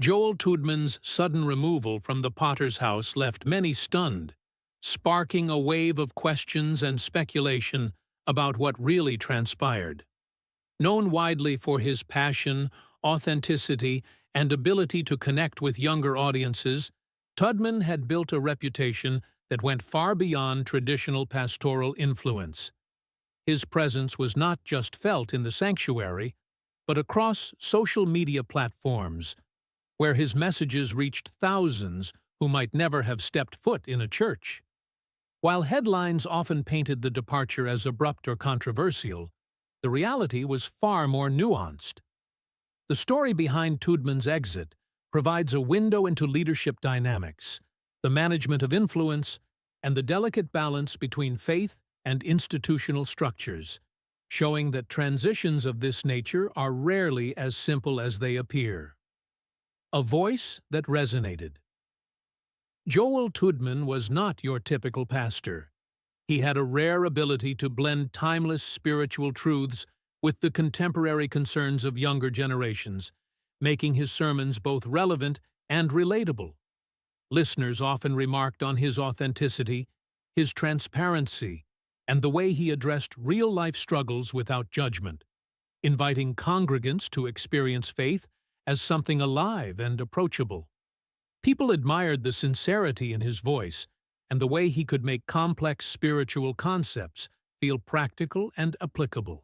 Joel Tudman's sudden removal from the Potter's house left many stunned, sparking a wave of questions and speculation about what really transpired. Known widely for his passion, authenticity, and ability to connect with younger audiences, Tudman had built a reputation that went far beyond traditional pastoral influence. His presence was not just felt in the sanctuary, but across social media platforms, where his messages reached thousands who might never have stepped foot in a church. While headlines often painted the departure as abrupt or controversial, the reality was far more nuanced. The story behind Tudman's exit provides a window into leadership dynamics, the management of influence, and the delicate balance between faith and institutional structures, showing that transitions of this nature are rarely as simple as they appear. A voice that resonated. Joel Tudman was not your typical pastor. He had a rare ability to blend timeless spiritual truths with the contemporary concerns of younger generations, making his sermons both relevant and relatable. Listeners often remarked on his authenticity, his transparency, and the way he addressed real-life struggles without judgment, inviting congregants to experience faith as something alive and approachable. People admired the sincerity in his voice and the way he could make complex spiritual concepts feel practical and applicable.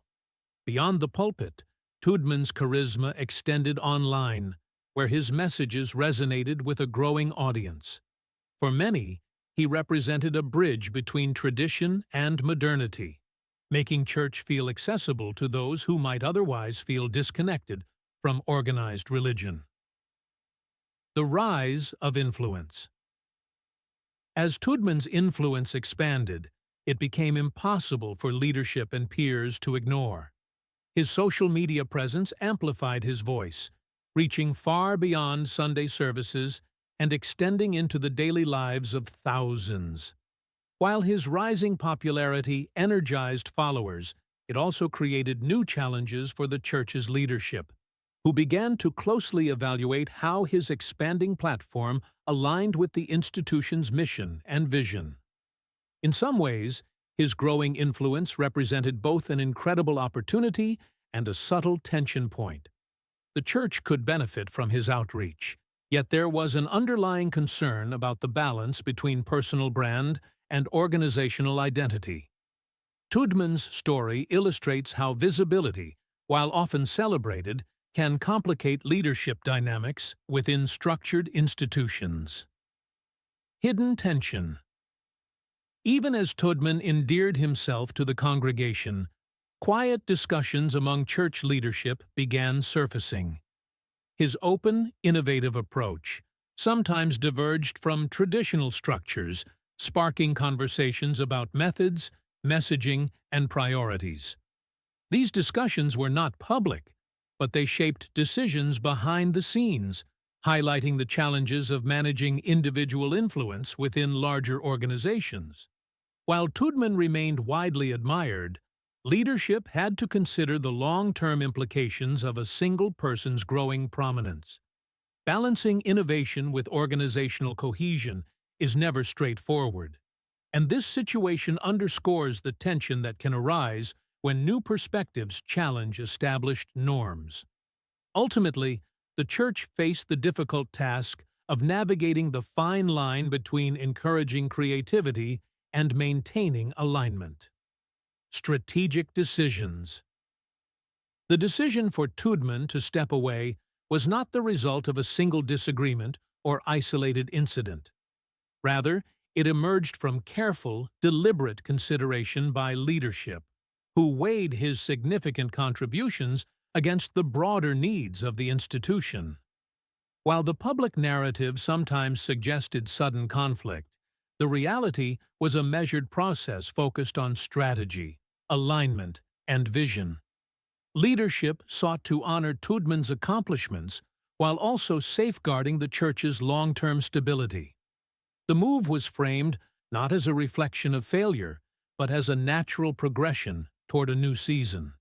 Beyond the pulpit, Tudman's charisma extended online, where his messages resonated with a growing audience. For many, he represented a bridge between tradition and modernity, making church feel accessible to those who might otherwise feel disconnected from organized religion. The rise of influence. As Tudman's influence expanded, it became impossible for leadership and peers to ignore. His social media presence amplified his voice, reaching far beyond Sunday services and extending into the daily lives of thousands. While his rising popularity energized followers, it also created new challenges for the church's leadership, who began to closely evaluate how his expanding platform aligned with the institution's mission and vision. In some ways, his growing influence represented both an incredible opportunity and a subtle tension point. The church could benefit from his outreach, yet there was an underlying concern about the balance between personal brand and organizational identity. Tudman's story illustrates how visibility, while often celebrated, can complicate leadership dynamics within structured institutions. Hidden tension. Even as Tudman endeared himself to the congregation, quiet discussions among church leadership began surfacing. His open, innovative approach sometimes diverged from traditional structures, sparking conversations about methods, messaging, and priorities. These discussions were not public, but they shaped decisions behind the scenes, highlighting the challenges of managing individual influence within larger organizations. While Tudman remained widely admired, leadership had to consider the long-term implications of a single person's growing prominence. Balancing innovation with organizational cohesion is never straightforward, and this situation underscores the tension that can arise when new perspectives challenge established norms. Ultimately, the church faced the difficult task of navigating the fine line between encouraging creativity and maintaining alignment. Strategic decisions. The decision for Tudman to step away was not the result of a single disagreement or isolated incident. Rather, it emerged from careful, deliberate consideration by leadership, who weighed his significant contributions against the broader needs of the institution. While the public narrative sometimes suggested sudden conflict, the reality was a measured process focused on strategy, alignment, and vision. Leadership sought to honor Tudman's accomplishments while also safeguarding the church's long-term stability. The move was framed not as a reflection of failure, but as a natural progression toward a new season.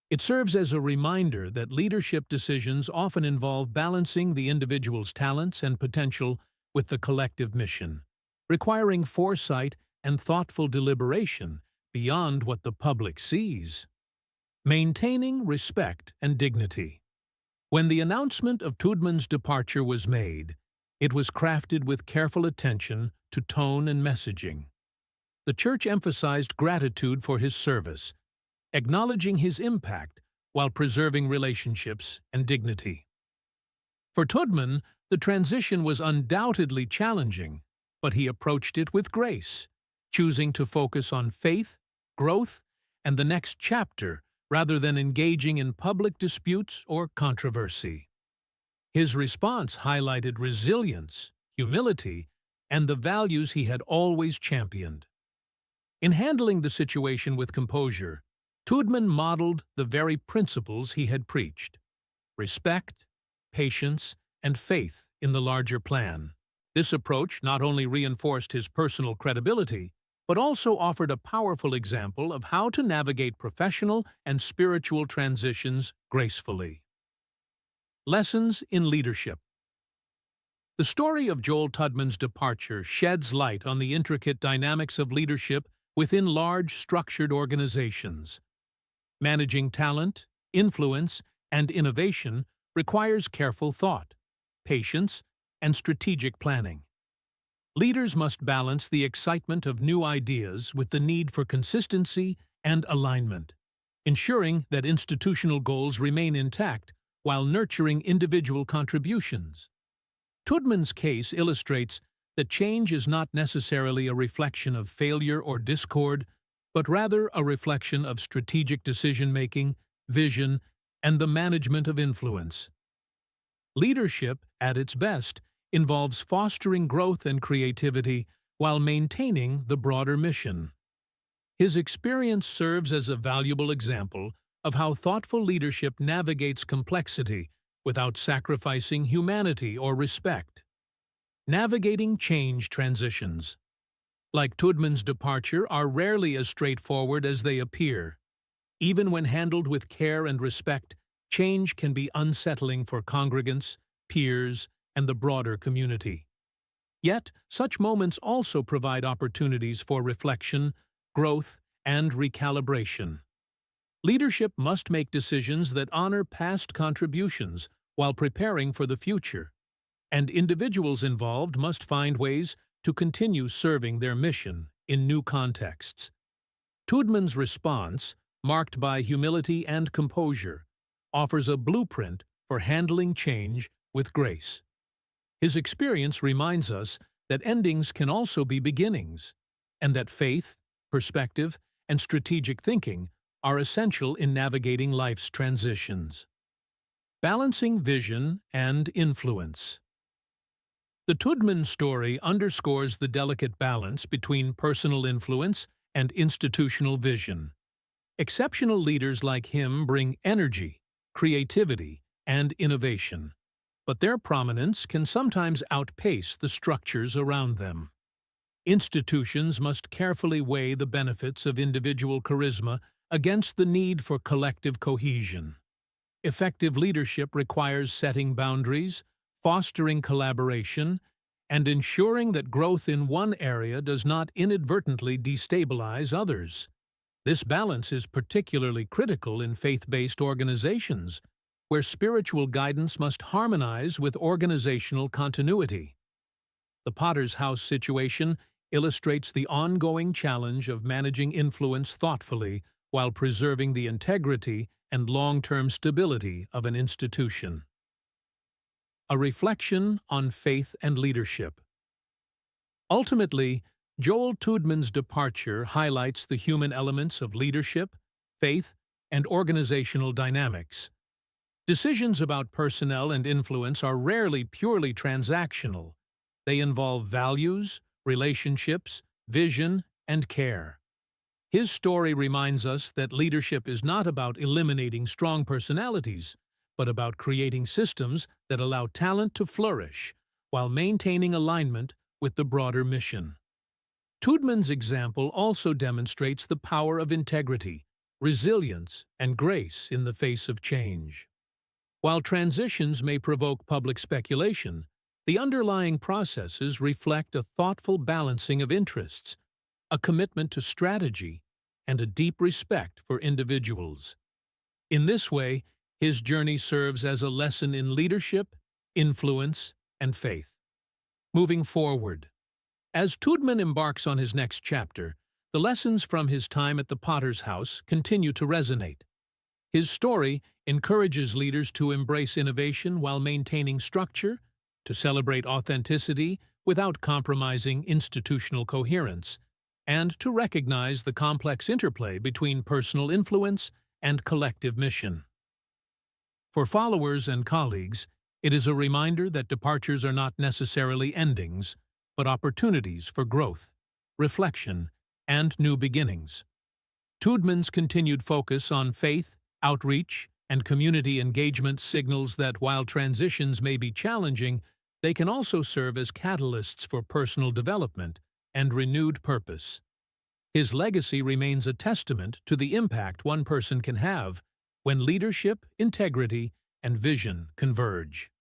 It serves as a reminder that leadership decisions often involve balancing the individual's talents and potential with the collective mission, requiring foresight and thoughtful deliberation beyond what the public sees. Maintaining respect and dignity. When the announcement of Tudman's departure was made, it was crafted with careful attention to tone and messaging. The church emphasized gratitude for his service, acknowledging his impact while preserving relationships and dignity. For Tudman, the transition was undoubtedly challenging, but he approached it with grace, choosing to focus on faith, growth, and the next chapter rather than engaging in public disputes or controversy. His response highlighted resilience, humility, and the values he had always championed. In handling the situation with composure, Tudeman modeled the very principles he had preached: respect, patience, and faith in the larger plan. This approach not only reinforced his personal credibility, but also offered a powerful example of how to navigate professional and spiritual transitions gracefully. Lessons in leadership. The story of Joel Tudman's departure sheds light on the intricate dynamics of leadership within large, structured organizations. Managing talent, influence, and innovation requires careful thought, patience, and strategic planning. Leaders must balance the excitement of new ideas with the need for consistency and alignment, ensuring that institutional goals remain intact while nurturing individual contributions. Tudman's case illustrates that change is not necessarily a reflection of failure or discord, but rather a reflection of strategic decision-making, vision, and the management of influence. Leadership, at its best, involves fostering growth and creativity while maintaining the broader mission. His experience serves as a valuable example of how thoughtful leadership navigates complexity without sacrificing humanity or respect. Navigating change transitions. Like Tudman's departure, are rarely as straightforward as they appear. Even when handled with care and respect, change can be unsettling for congregants, peers, and the broader community. Yet, such moments also provide opportunities for reflection, growth, and recalibration. Leadership must make decisions that honor past contributions while preparing for the future, and individuals involved must find ways to continue serving their mission in new contexts. Tudman's response, marked by humility and composure, offers a blueprint for handling change with grace. His experience reminds us that endings can also be beginnings, and that faith, perspective, and strategic thinking are essential in navigating life's transitions. Balancing vision and influence. The Tudman story underscores the delicate balance between personal influence and institutional vision. Exceptional leaders like him bring energy, creativity, and innovation, but their prominence can sometimes outpace the structures around them. Institutions must carefully weigh the benefits of individual charisma against the need for collective cohesion. Effective leadership requires setting boundaries, fostering collaboration, and ensuring that growth in one area does not inadvertently destabilize others. This balance is particularly critical in faith-based organizations, where spiritual guidance must harmonize with organizational continuity. The Potter's House situation illustrates the ongoing challenge of managing influence thoughtfully while preserving the integrity and long-term stability of an institution. A reflection on faith and leadership. Ultimately, Joel Tudman's departure highlights the human elements of leadership, faith, and organizational dynamics. Decisions about personnel and influence are rarely purely transactional. They involve values, relationships, vision, and care. His story reminds us that leadership is not about eliminating strong personalities, but about creating systems that allow talent to flourish while maintaining alignment with the broader mission. Tudman's example also demonstrates the power of integrity, resilience, and grace in the face of change. While transitions may provoke public speculation, the underlying processes reflect a thoughtful balancing of interests, a commitment to strategy, and a deep respect for individuals. In this way, his journey serves as a lesson in leadership, influence, and faith. Moving forward, as Tudman embarks on his next chapter, the lessons from his time at the Potter's House continue to resonate. His story encourages leaders to embrace innovation while maintaining structure, to celebrate authenticity without compromising institutional coherence, and to recognize the complex interplay between personal influence and collective mission. For followers and colleagues, it is a reminder that departures are not necessarily endings, but opportunities for growth, reflection, and new beginnings. Tudeman's continued focus on faith, outreach, and community engagement signals that while transitions may be challenging, they can also serve as catalysts for personal development and renewed purpose. His legacy remains a testament to the impact one person can have when leadership, integrity, and vision converge.